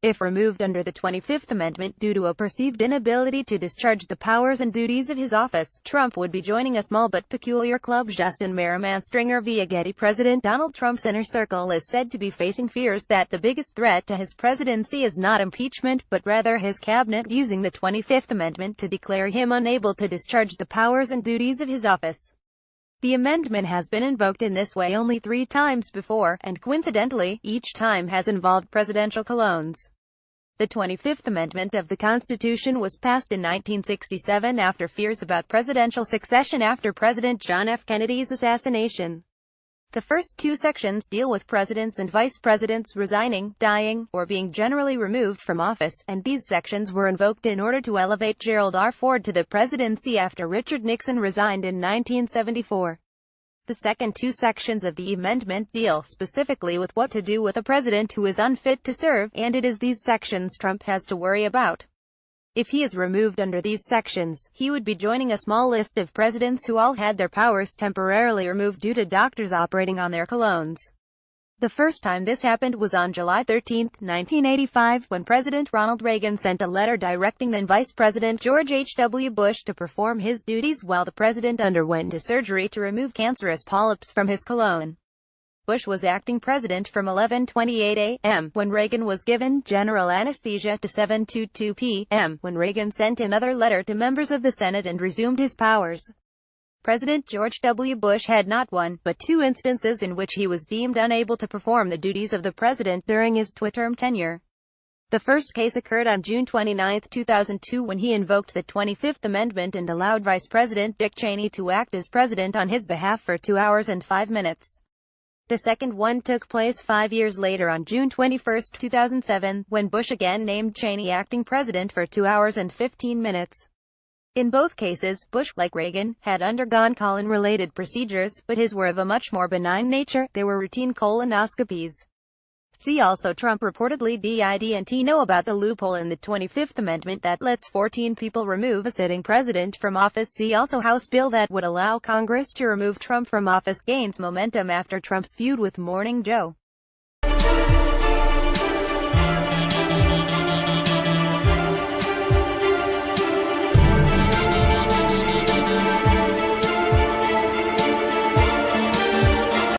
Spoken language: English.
If removed under the 25th Amendment due to a perceived inability to discharge the powers and duties of his office, Trump would be joining a small but peculiar club. Justin Merriman Stringer via Getty. President Donald Trump's inner circle is said to be facing fears that the biggest threat to his presidency is not impeachment, but rather his cabinet using the 25th Amendment to declare him unable to discharge the powers and duties of his office. The amendment has been invoked in this way only 3 times before, and coincidentally, each time has involved presidential colognes. The 25th Amendment of the Constitution was passed in 1967 after fears about presidential succession after President John F. Kennedy's assassination. The first 2 sections deal with presidents and vice presidents resigning, dying, or being generally removed from office, and these sections were invoked in order to elevate Gerald R. Ford to the presidency after Richard Nixon resigned in 1974. The second 2 sections of the amendment deal specifically with what to do with a president who is unfit to serve, and it is these sections Trump has to worry about. If he is removed under these sections, he would be joining a small list of presidents who all had their powers temporarily removed due to doctors operating on their colognes. The first time this happened was on July 13, 1985, when President Ronald Reagan sent a letter directing then Vice President George H.W. Bush to perform his duties while the president underwent a surgery to remove cancerous polyps from his colon. Bush was acting president from 11:28 a.m. when Reagan was given general anesthesia to 7:22 p.m. when Reagan sent another letter to members of the Senate and resumed his powers. President George W. Bush had not 1, but 2 instances in which he was deemed unable to perform the duties of the president during his two-term tenure. The first case occurred on June 29, 2002 when he invoked the 25th Amendment and allowed Vice President Dick Cheney to act as president on his behalf for 2 hours and 5 minutes. The second one took place 5 years later on June 21, 2007, when Bush again named Cheney acting president for 2 hours and 15 minutes. In both cases, Bush, like Reagan, had undergone colon-related procedures, but his were of a much more benign nature. They were routine colonoscopies. See also Trump reportedly didn't know about the loophole in the 25th Amendment that lets 14 people remove a sitting president from office. See also House bill that would allow Congress to remove Trump from office gains momentum after Trump's feud with Morning Joe.